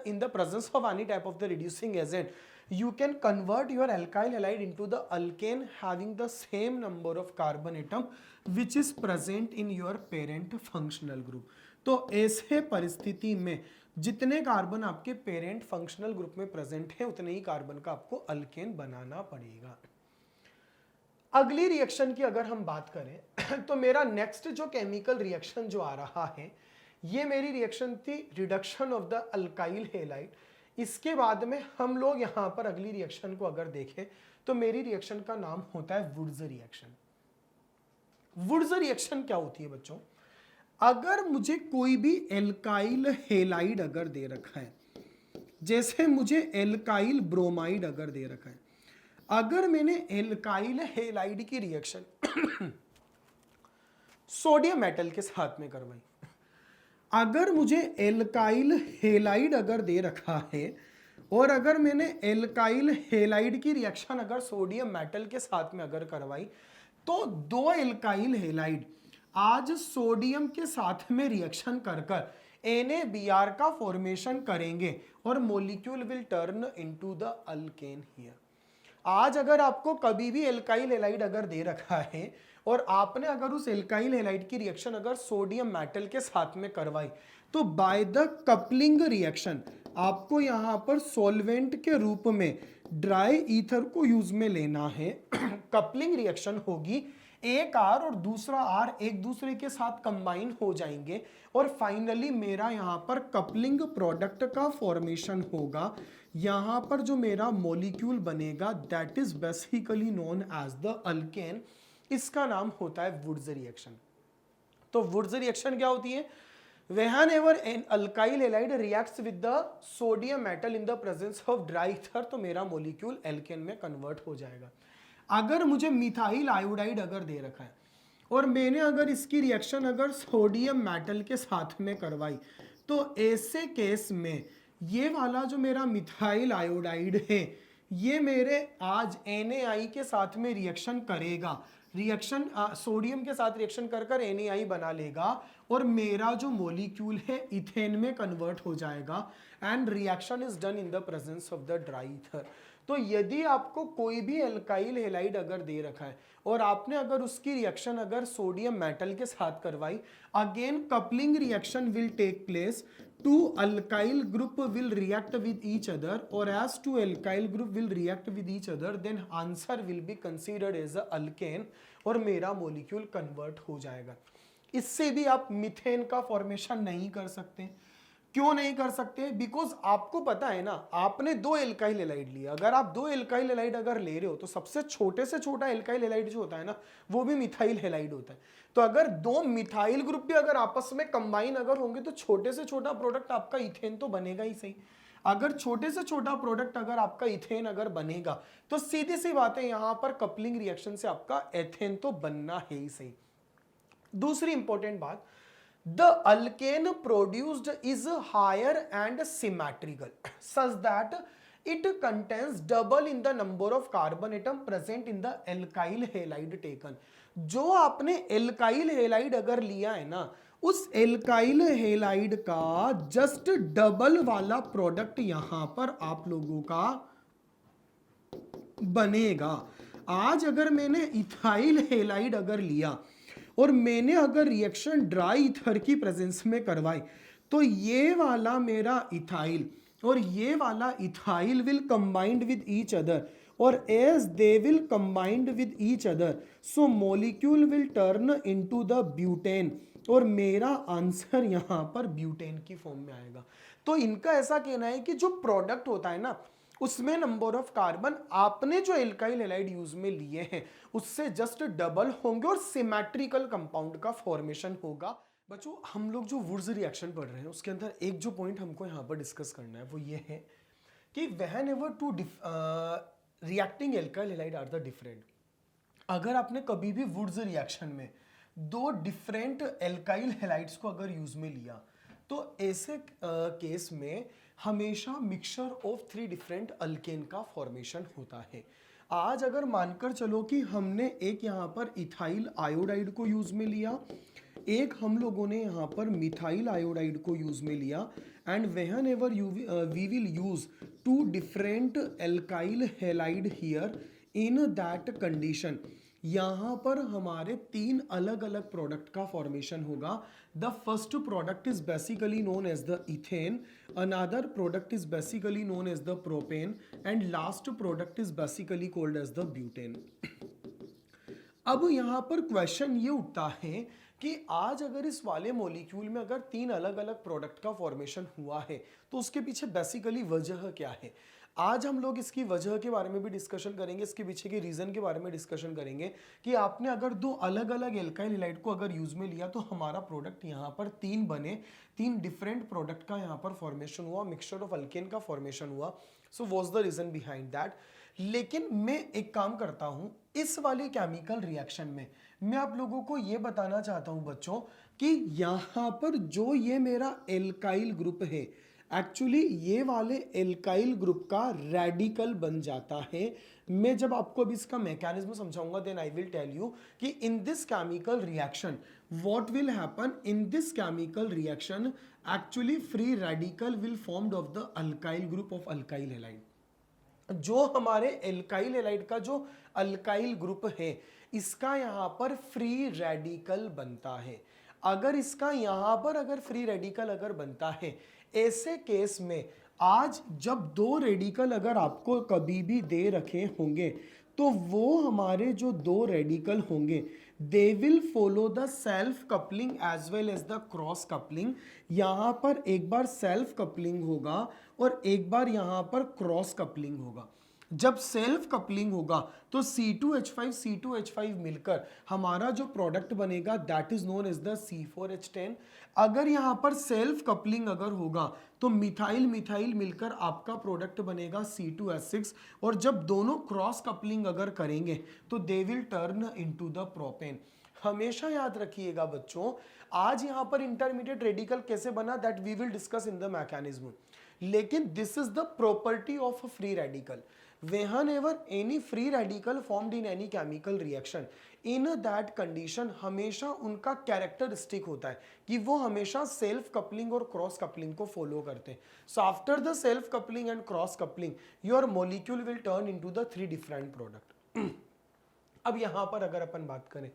in the presence of any type of the reducing agent, you can convert your alkyl halide into the alkane having the same number of carbon atom which is present in your parent functional group। तो ऐसे परिस्थिति में जितने carbon आपके parent functional group में present है उतने ही कार्बन का आपको अल्केन बनाना पड़ेगा। अगली रिएक्शन की अगर हम बात करें तो मेरा नेक्स्ट जो केमिकल रिएक्शन जो आ रहा है, ये मेरी रिएक्शन थी reduction of the alkyl halide. इसके बाद में हम लोग यहां पर अगली रिएक्शन को अगर देखें तो मेरी रिएक्शन का नाम होता है वुड्स रिएक्शन। वुड्स रिएक्शन क्या होती है बच्चों, अगर मुझे कोई भी एल्काइल हेलाइड अगर दे रखा है, जैसे मुझे एल्काइल ब्रोमाइड अगर दे रखा है, अगर मैंने एल्काइल हेलाइड की रिएक्शन सोडियम मेटल के साथ में करवाई, अगर मुझे एल्काइल हेलाइड अगर दे रखा है और अगर मैंने एल्काइल हेलाइड की रिएक्शन अगर सोडियम मेटल के साथ में अगर करवाई, तो दो एल्काइल हेलाइड आज सोडियम के साथ में रिएक्शन कर कर NaBr का फॉर्मेशन करेंगे और molecule will turn into the alkane here. आज अगर आपको कभी भी एल्काइल हेलाइड अगर दे रखा है और आपने अगर उस एल्काइल हेलाइड की रिएक्शन अगर सोडियम मेटल के साथ में करवाई, तो बाय द कपलिंग रिएक्शन आपको यहां पर सॉल्वेंट के रूप में ड्राई ईथर को यूज में लेना है। कपलिंग रिएक्शन होगी, एक आर और दूसरा आर एक दूसरे के साथ कंबाइन हो जाएंगे और फाइनली मेरा यहां पर कपलिंग प्रोडक्ट का फॉर्मेशन होगा। यहां पर जो मेरा मॉलिक्यूल बनेगा that is basically known as the alkane. इसका नाम होता है वुड्स रिएक्शन। तो वुड्स रिएक्शन क्या होती है, whenever an alkyl halide reacts with the sodium metal in the presence of dry ether, तो मेरा मॉलिक्यूल एल्केन में कन्वर्ट हो जाएगा। अगर मुझे मिथाइल आयोडाइड अगर दे रखा है और मैंने अगर इसकी रिएक्शन अगर सोडियम मेटल के साथ में करवाई, तो ऐसे केस में ये वाला जो मेरा मिथाइल आयोडाइड है ये मेरे आज NaI के साथ में रिएक्शन करेगा, रिएक्शन सोडियम के साथ रिएक्शन कर कर NaI बना लेगा और मेरा जो मॉलिक्यूल है इथेन में कन्वर्ट हो जाएगा and reaction is done in the presence of the dry ether. तो यदि आपको कोई भी एल्काइल हेलाइड अगर दे रखा है और आपने अगर उसकी रिएक्शन अगर सोडियम मेटल के साथ करवाई, again coupling reaction will take place, two alkyl group will react with each other or as two alkyl group will react with each other, then answer will be considered as a alkane और मेरा molecule convert हो जाएगा। इससे भी आप methane का formation नहीं कर सकते। क्यों नहीं कर सकते, बिकॉज आपको पता है ना, आपने दो एल्काइल हेलाइड लिया, अगर आप दो एल्काइल हेलाइड अगर ले रहे हो तो सबसे छोटे से छोटा एल्काइल हेलाइड जो होता है ना वो भी मिथाइल हेलाइड होता है। तो अगर दो मिथाइल ग्रुप भी अगर आपस में कंबाइन अगर होंगे तो छोटे से छोटा प्रोडक्ट आपका इथेन तो बनेगा ही सही। अगर छोटे से छोटा प्रोडक्ट अगर आपका इथेन अगर बनेगा तो सीधी सी बात है यहां पर कपलिंग रिएक्शन से आपका एथेन तो बनना है ही सही। दूसरी इंपॉर्टेंट बात, the alkane produced is higher and symmetrical such that it contains double in the number of carbon atom present in the alkyl halide taken। जो आपने एल्काइल हेलाइड अगर लिया है ना, उस एल्काइल हेलाइड का जस्ट डबल वाला प्रोडक्ट यहां पर आप लोगों का बनेगा। आज अगर मैंने इथाइल हेलाइड अगर लिया और मैंने अगर रिएक्शन ड्राई ईथर की प्रेजेंस में करवाई, तो ये वाला मेरा इथाइल और ये वाला ethyl will combined with each other और as they will combined with each other so molecule will turn into the butane और मेरा आंसर यहाँ पर ब्यूटेन की फॉर्म में आएगा। तो इनका ऐसा कहना है कि जो प्रोडक्ट होता है ना उसमें नंबर ऑफ कार्बन आपने जो एल्काइल हैलाइड यूज में लिए हैं उससे जस्ट डबल होंगे और सिमेट्रिकल कंपाउंड का फॉर्मेशन होगा। बच्चों हम लोग जो वुड्स रिएक्शन पढ़ रहे हैं उसके अंदर एक जो पॉइंट हमको यहाँ पर डिस्कस करना है वो ये है कि whenever two reacting alkyl halide are the different, अगर आपने कभी भी वुड्स रिएक्शन में दो डिफरेंट एल्काइल हैलाइड्स को अगर यूज में लिया तो ऐसे केस में हमेशा mixture of three different alkane का फॉर्मेशन होता है। आज अगर मानकर चलो कि हमने एक यहाँ पर इथाइल आयोडाइड को यूज में लिया, एक हम लोगों ने यहाँ पर मिथाइल आयोडाइड को यूज में लिया, and whenever we will use two different alkyl halide here in that condition, यहाँ पर हमारे तीन अलग अलग प्रोडक्ट का फॉर्मेशन होगा। The first product is basically known as the ethane, another product is basically known as the propane, and last product is basically called as the butane. अब यहाँ पर क्वेश्चन ये उठता है कि आज अगर इस वाले मॉलिक्यूल में अगर तीन अलग अलग प्रोडक्ट का फॉर्मेशन हुआ है तो उसके पीछे बेसिकली वजह क्या है। आज हम लोग इसकी वजह के बारे में भी डिस्कशन करेंगे, इसके पीछे के रीजन के बारे में डिस्कशन करेंगे कि आपने अगर दो अलग अलग एल्काइल हैलाइड को अगर यूज में लिया तो हमारा प्रोडक्ट यहाँ पर तीन बने, तीन डिफरेंट प्रोडक्ट का यहाँ पर फॉर्मेशन हुआ, मिक्सचर ऑफ अल्केन का फॉर्मेशन हुआ। So was the reason behind that. लेकिन मैं एक काम करता हूं, इस वाली केमिकल रिएक्शन में मैं आप लोगों को यह बताना चाहता हूं बच्चों कि यहां पर जो ये मेरा एल्काइल ग्रुप है एक्चुअली ये वाले एल्काइल ग्रुप का रेडिकल बन जाता है। मैं जब आपको अभी इसका मैकेनिज्म समझाऊंगा then I will tell you कि in this chemical reaction what will happen. In this chemical reaction actually free radical will formed of the alkyl group of alkyl halide. जो हमारे एल्काइल हैलाइड का जो alkyl group है इसका यहां पर free radical बनता है। अगर इसका यहां पर अगर फ्री रेडिकल अगर बनता है, ऐसे केस में आज जब दो रेडिकल अगर आपको कभी भी दे रखे होंगे तो वो हमारे जो दो रेडिकल होंगे they will follow the self coupling as well as the cross coupling. यहां पर एक बार सेल्फ कपलिंग होगा और एक बार यहां पर क्रॉस कपलिंग होगा। जब सेल्फ कपलिंग होगा तो C2H5 C2H5 मिलकर हमारा जो प्रोडक्ट बनेगा that is known as the C4H10। अगर यहां पर सेल्फ कपलिंग अगर होगा तो मिथाइल मिथाइल मिलकर आपका प्रोडक्ट बनेगा C2H6, और जब दोनों क्रॉस कपलिंग अगर करेंगे तो they will turn into the propane. हमेशा याद रखिएगा बच्चों, आज यहां पर इंटरमीडिएट रेडिकल कैसे बना that we will discuss in the mechanism, लेकिन this is the property of free radical. whenever any free radical formed in any chemical reaction in that condition हमेशा उनका कैरेक्टरिस्टिक होता है कि वो हमेशा सेल्फ कपलिंग और क्रॉस कपलिंग को फॉलो करते हैं। सो after the self coupling and cross coupling your molecule will turn into the three different product. अब यहां पर अगर अपन बात करें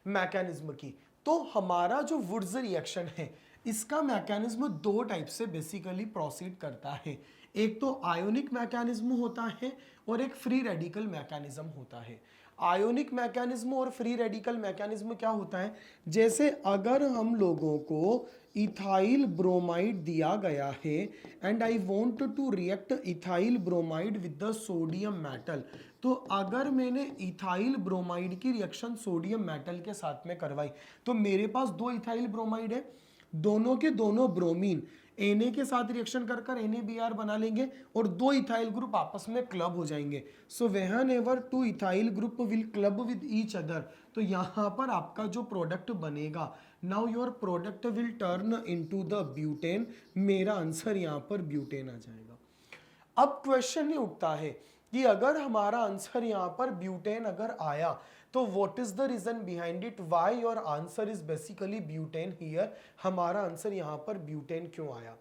मैकेनिज्म की तो हमारा जो वुड्स रिएक्शन है इसका मैकेनिज्म दो टाइप से बेसिकली प्रोसीड करता है। एक तो आयोनिक मैकेनिज्म होता है और एक फ्री रेडिकल मैकेनिज्म होता है। आयोनिक मैकेनिज्म और फ्री रेडिकल मैकेनिज्म क्या होता है, जैसे अगर हम लोगों को इथाइल ब्रोमाइड दिया गया है and I want to react ethyl bromide with the sodium metal, तो अगर मैंने इथाइल ब्रोमाइड की रिएक्शन सोडियम मेटल के साथ में करवाई तो मेरे पास दो इथाइल ब्रोमाइड है, दोनों के दोनों ब्रोमीन Na के साथ रिएक्शन कर कर NaBr बना लेंगे और दो इथाइल ग्रुप आपस में क्लब हो जाएंगे। So whenever two ethyl group will club with each other, तो यहाँ पर आपका जो प्रोडक्ट बनेगा now your product will turn into the butane. मेरा आंसर यहाँ पर ब्यूटेन आ जाएगा। अब क्वेश्चन ये उठता है कि अगर हमारा आंसर यहाँ पर ब्यूटेन अगर आया तो what is the reason behind it, why your answer is basically butane here. हमारा आंसर यहाँ पर ब्यूटेन क्यों आया।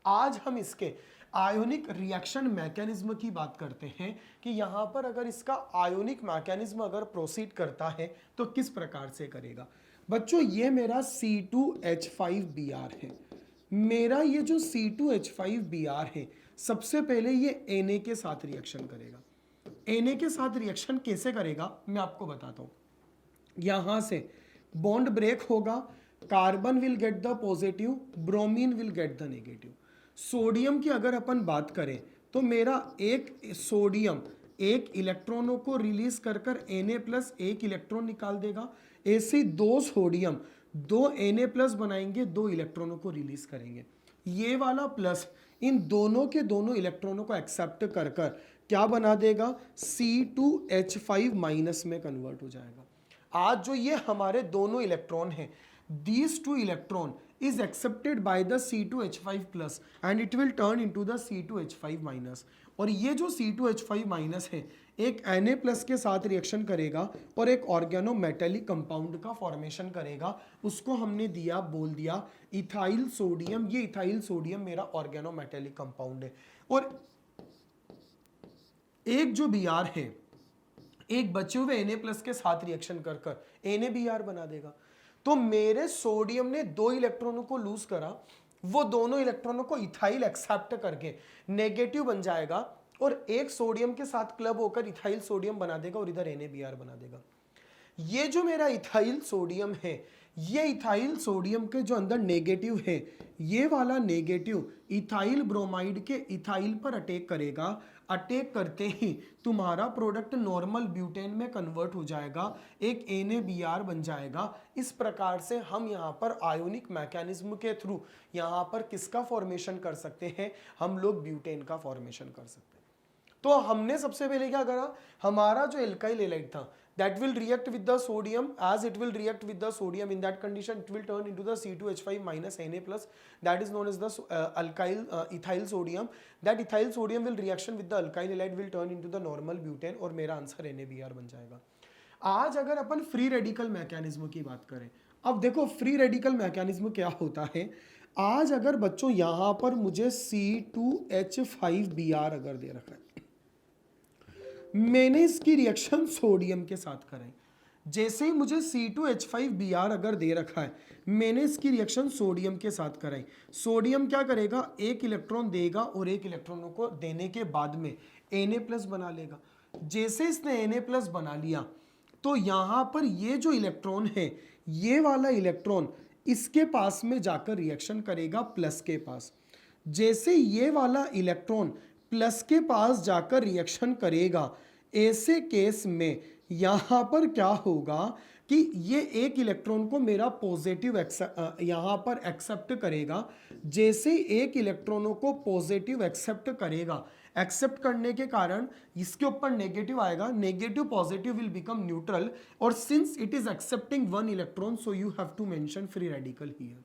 आज हम इसके आयोनिक रिएक्शन मैकेनिज्म की बात करते हैं कि यहाँ पर अगर इसका आयोनिक मैकेनिज्म अगर प्रोसीड करता है तो किस प्रकार से करेगा। बच्चों ये मेरा C2H5Br है। मेरा ये जो C2H5Br है सबसे पहले ये Na के साथ रिएक्शन करेगा। Na के साथ रिएक्शन कैसे करेगा मैं आपको बताता हूं। यहां से बॉन्ड ब्रेक होगा, carbon will get the positive, bromine will get the negative. Sodium की अगर अपन बात करें तो मेरा एक सोडियम एक इलेक्ट्रॉनों को रिलीज कर Na प्लस एक इलेक्ट्रॉन निकाल देगा। ऐसे दो सोडियम दो Na प्लस बनाएंगे, दो इलेक्ट्रॉनों को रिलीज करेंगे। ये वाला प्लस इन दोनों के दोनों इलेक्ट्रॉनों को एक्सेप्ट कर क्या बना देगा, C2H5 माइनस में कन्वर्ट हो जाएगा। आज जो ये हमारे दोनों इलेक्ट्रॉन हैं, these two electron is accepted by the C2H5 plus and it will turn into the C2H5 minus। और ये जो C2H5 माइनस है एक Na प्लस के साथ रिएक्शन करेगा और एक ऑर्गेनोमेटेलिक कंपाउंड का फॉर्मेशन करेगा। उसको हमने बोल दिया इथाइल सोडियम। ये इथाइल सोडियम मेरा ऑर्गेनोमेटेलिक कंपाउंड है। और एक जो Br है एक बचे हुए Na प्लस के साथ रिएक्शन कर NaBr बना देगा। तो मेरे सोडियम ने दो इलेक्ट्रॉनों को लूज करा, वो दोनों इलेक्ट्रॉनों को इथाइल एक्सेप्ट करके नेगेटिव बन जाएगा और एक सोडियम के साथ क्लब होकर इथाइल सोडियम बना देगा और इधर NaBr बना देगा। ये जो मेरा इथाइल सोडियम है, ये इथाइल सोडियम के जो अंदर नेगेटिव है, ये वाला नेगेटिव इथाइल ब्रोमाइड के इथाइल पर अटैक करेगा। अटैक करते ही तुम्हारा प्रोडक्ट नॉर्मल ब्यूटेन में कन्वर्ट हो जाएगा, एक NaBr बन जाएगा। इस प्रकार से हम यहाँ पर आयोनिक मैकेनिज्म के थ्रू यहाँ पर किसका फॉर्मेशन कर सकते हैं, हम लोग ब्यूटेन का फॉर्मेशन कर सकते हैं। तो हमने सबसे पहले क्या करा, हमारा जो एल्काइल हैलाइड था that will react with the sodium, as it will react with the sodium, in that condition it will turn into the C2H5 minus Na plus, that is known as the ethyl sodium। that ethyl sodium will reaction with the alkyl halide will turn into the normal butane और मेरा answer NaBr बन जाएगा। आज अगर अपन free radical mechanism की बात करें, अब देखो फ्री रेडिकल मैकेनिज्म क्या होता है। आज अगर बच्चों यहाँ पर मुझे C2H5Br अगर दे रखा है, मैंने इसकी रिएक्शन सोडियम के साथ कराई। जैसे ही मुझे C2H5Br अगर दे रखा है, मैंने इसकी रिएक्शन सोडियम के साथ कराई। सोडियम क्या करेगा, एक इलेक्ट्रॉन देगा और एक इलेक्ट्रॉनों को देने के बाद में Na प्लस बना लेगा। जैसे इसने Na प्लस बना लिया तो यहाँ पर ये जो इलेक्ट्रॉन है, ये वाला इलेक्ट्रॉन इसके पास में जाकर रिएक्शन करेगा प्लस के पास। जैसे ये वाला इलेक्ट्रॉन प्लस के पास जाकर रिएक्शन करेगा, ऐसे केस में यहाँ पर क्या होगा कि ये एक इलेक्ट्रॉन को मेरा पॉजिटिव यहाँ पर एक्सेप्ट करेगा। जैसे एक इलेक्ट्रॉनों को पॉजिटिव एक्सेप्ट करेगा, एक्सेप्ट करने के कारण इसके ऊपर नेगेटिव आएगा, negative positive will become neutral, और since it is accepting one electron so you have to mention free radical here.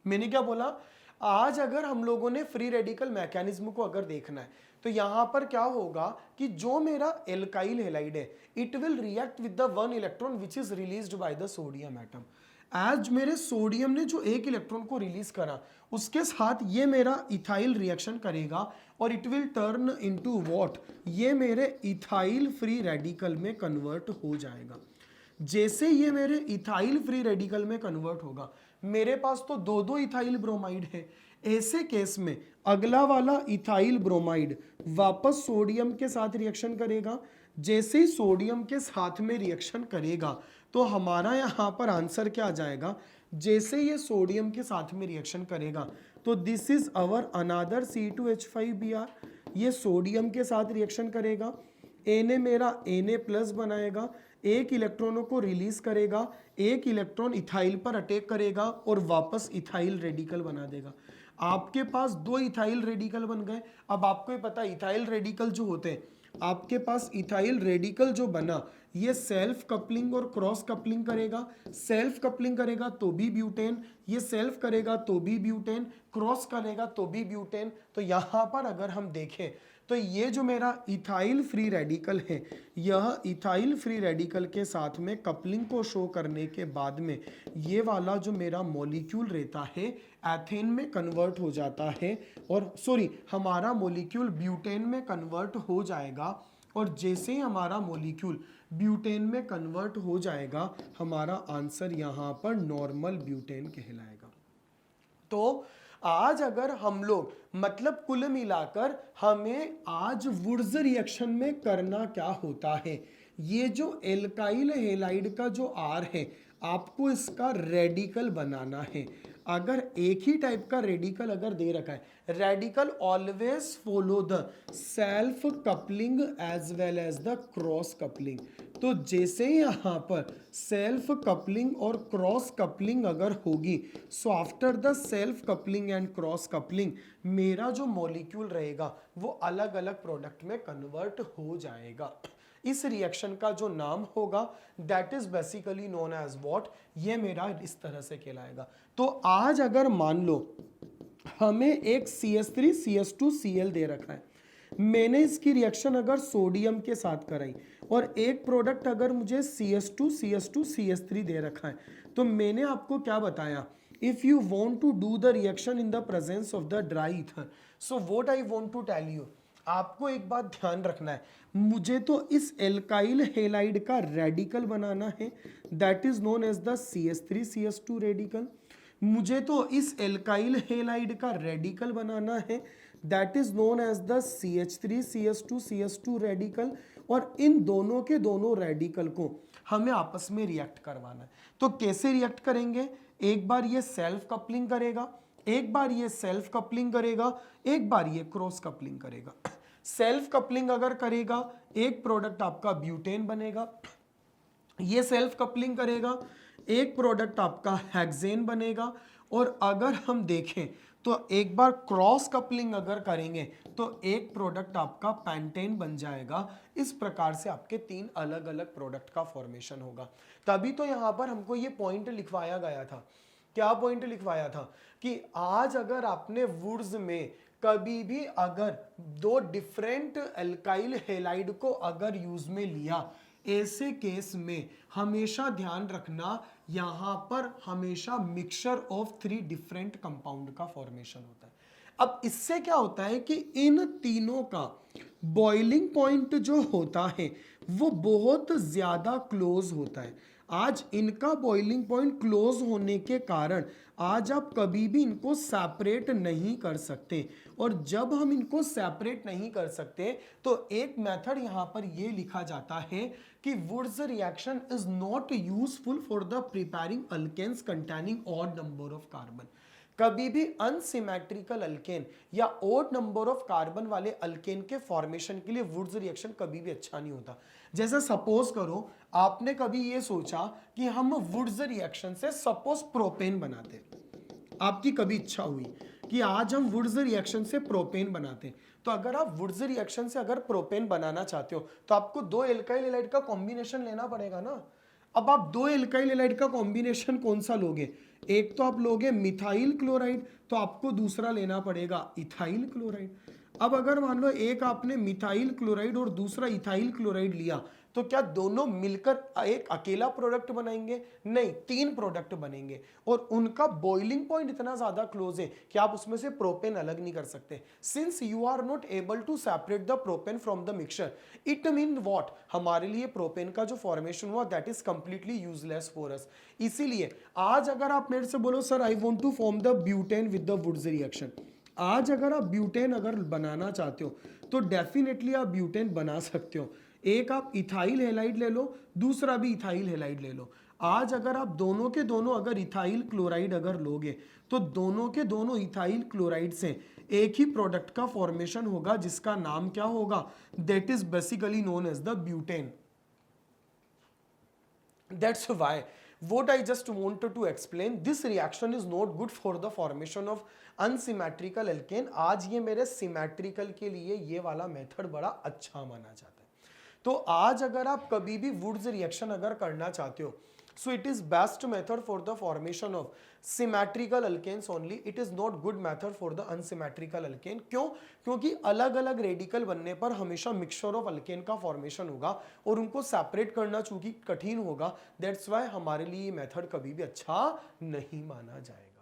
मैंने क्या बोला, आज अगर हम लोगों ने फ्री रेडिकल मैकेनिज्म को अगर देखना है तो यहां पर क्या होगा कि जो मेरा एल्काइल हैलाइड है it will react with the one electron which is released by the sodium atom. आज मेरे सोडियम ने जो एक इलेक्ट्रॉन को रिलीज करा, उसके साथ ये मेरा इथाइल रिएक्शन करेगा और it will turn into what, ये मेरे इथाइल फ्री रेडिकल में कन्वर्ट हो जाएगा। जैसे ये मेरे इथाइल फ्री रेडिकल में कन्वर्ट होगा, मेरे पास तो दो दो इथाइल ब्रोमाइड है। ऐसे केस में अगला वाला इथाइल ब्रोमाइड वापस सोडियम के साथ रिएक्शन करेगा। जैसे ही सोडियम के साथ में रिएक्शन करेगा तो हमारा यहाँ पर आंसर क्या आ जाएगा, जैसे ये सोडियम के साथ में रिएक्शन करेगा तो this is our another C2H5Br। ये सोडियम के साथ रिएक्शन करेगा, Na मेरा Na प्लस बनाएगा, एक इलेक्ट्रॉनों को रिलीज करेगा, एक इलेक्ट्रॉन इथाइल पर अटैक करेगा और वापस इथाइल रेडिकल बना देगा। आपके पास दो इथाइल रेडिकल बन गए। अब आपको ही पता है इथाइल रेडिकल जो होते हैं, आपके पास इथाइल रेडिकल जो बना ये सेल्फ कपलिंग और क्रॉस कपलिंग करेगा। सेल्फ कपलिंग करेगा तो भी ब्यूटेन, ये सेल्फ करेगा तो भी ब्यूटेन, क्रॉस करेगा तो भी ब्यूटेन। तो यहाँ पर अगर हम देखें तो ये जो मेरा इथाइल फ्री रेडिकल है, यह इथाइल फ्री रेडिकल के साथ में कपलिंग को शो करने के बाद में ये वाला जो मेरा मॉलिक्यूल रहता है एथेन में कन्वर्ट हो जाता है, और सॉरी हमारा मॉलिक्यूल ब्यूटेन में कन्वर्ट हो जाएगा। और जैसे ही हमारा मॉलिक्यूल ब्यूटेन में कन्वर्ट हो जाएगा, हमारा आंसर यहाँ पर नॉर्मल ब्यूटेन कहलाएगा। तो आज अगर हम लोग मतलब कुल मिलाकर हमें आज वुड्स रिएक्शन में करना क्या होता है, ये जो एल्काइल हैलाइड का जो R है आपको इसका रेडिकल बनाना है। अगर एक ही टाइप का रेडिकल अगर दे रखा है, radical always follow the self coupling as well as the cross coupling. तो जैसे यहाँ पर सेल्फ कपलिंग और क्रॉस कपलिंग अगर होगी, so after the self coupling and cross coupling मेरा जो मॉलिक्यूल रहेगा वो अलग अलग प्रोडक्ट में कन्वर्ट हो जाएगा। इस रिएक्शन का जो नाम होगा that is basically known as what, ये मेरा इस तरह से कहलाएगा। तो आज अगर मान लो हमें एक CH3 CH2 Cl दे रखा है, मैंने इसकी रिएक्शन अगर सोडियम के साथ कराई और एक प्रोडक्ट अगर मुझे CH2 CH2 CH3 दे रखा है, तो मैंने आपको क्या बताया, if you want to do the reaction in the presence of the dry ether, so what I want to tell you, आपको एक बात ध्यान रखना है, मुझे तो इस एल्काइल हेलाइड का रेडिकल बनाना है, that is known as the CH3 CH2 radical. मुझे तो इस एल्काइल हेलाइड का रेडिकल बनाना है, that is known as the CH3 CH2 CH2 radical. और इन दोनों के दोनों रेडिकल को हमें आपस में रिएक्ट करवाना है। तो कैसे रिएक्ट करेंगे, एक बार ये सेल्फ कपलिंग करेगा, एक बार ये सेल्फ कपलिंग करेगा, एक बार ये क्रॉस कपलिंग करेगा। सेल्फ कपलिंग अगर करेगा एक प्रोडक्ट आपका ब्यूटेन बनेगा, ये सेल्फ कपलिंग करेगा एक प्रोडक्ट आपका हेक्सेन बनेगा। और अगर हम देखें तो एक बार क्रॉस कपलिंग अगर करेंगे तो एक प्रोडक्ट आपका पेंटेन बन जाएगा। इस प्रकार से आपके 3 अलग अलग प्रोडक्ट का फॉर्मेशन होगा। तभी तो यहाँ पर हमको ये पॉइंट लिखवाया गया था, क्या पॉइंट लिखवाया था कि आज अगर आपने वुड्स में कभी भी अगर 2 डिफरेंट एल्काइल हेलाइड को अगर यूज में लिया, ऐसे केस में हमेशा ध्यान रखना यहां पर हमेशा मिक्सचर ऑफ 3 डिफरेंट कंपाउंड का फॉर्मेशन होता है। अब इससे क्या होता है कि इन तीनों का बॉइलिंग पॉइंट जो होता है वो बहुत ज्यादा क्लोज होता है। आज इनका बॉइलिंग पॉइंट क्लोज होने के कारण आज आप कभी भी इनको सेपरेट नहीं कर सकते। और जब हम इनको सेपरेट नहीं कर सकते तो एक मेथड यहां पर ये लिखा जाता है कि Wurtz reaction is not useful for the preparing alkanes containing odd number of carbon. कभी भी अनसिमेट्रिकल अल्केन या ओड नंबर ऑफ कार्बन वाले अल्केन के फॉर्मेशन के लिए वुड्स रिएक्शन कभी भी अच्छा नहीं होता। जैसे सपोज करो आपने कभी ये सोचा कि हम वुड्स रिएक्शन से सपोज प्रोपेन बनाते, आपकी कभी इच्छा हुई कि आज हम वुड्स रिएक्शन से प्रोपेन बनाते, तो अगर आप वुड्स रिएक्शन से अगर प्रोपेन बनाना चाहते हो तो आपको 2 एल्काइल हैलाइड का कॉम्बिनेशन लेना पड़ेगा ना। अब आप 2 एल्काइल हैलाइड का कॉम्बिनेशन कौन सा लोगे, एक तो आप लोगे मिथाइल क्लोराइड, तो आपको दूसरा लेना पड़ेगा इथाइल क्लोराइड। अब अगर मान लो एक आपने मिथाइल क्लोराइड और दूसरा इथाइल क्लोराइड लिया, तो क्या दोनों मिलकर एक अकेला प्रोडक्ट बनाएंगे? नहीं, 3 प्रोडक्ट बनेंगे और उनका बॉइलिंग पॉइंट इतना ज्यादा क्लोज है कि आप उसमें से प्रोपेन अलग नहीं कर सकते। Since you are not able to separate the propane from the mixture, it mean what, हमारे लिए प्रोपेन का जो फॉर्मेशन हुआ that is completely useless for us. इसीलिए आज अगर आप मेरे से बोलो sir I want to form the butane with the Wurtz reaction, आज अगर आप ब्यूटेन अगर बनाना चाहते हो तो डेफिनेटली आप ब्यूटेन बना सकते हो। एक आप इथाइल हैलाइड ले लो, दूसरा भी इथाइल हैलाइड ले लो। आज अगर आप दोनों के दोनों अगर इथाइल क्लोराइड अगर लोगे तो दोनों के दोनों इथाइल क्लोराइड से एक ही प्रोडक्ट का फॉर्मेशन होगा जिसका नाम क्या होगा, that is basically known as the butane. That's why what I just wanted to explain, this reaction is not good for the formation of unsymmetrical alkane। आज ये मेरे सिमेट्रिकल के लिए ये वाला मेथड बड़ा अच्छा माना जाता है। तो आज अगर आप कभी भी वुड्स रिएक्शन अगर करना चाहते हो, so it is best method for the formation of symmetrical alkanes only, it is not good method for the unsymmetrical alkane. क्यों? क्योंकि अलग अलग रेडिकल बनने पर हमेशा मिक्सचर ऑफ अल्केन का फॉर्मेशन होगा और उनको सेपरेट करना चूंकि कठिन होगा, दैट्स वाई हमारे लिए ये मेथड कभी भी अच्छा नहीं माना जाएगा।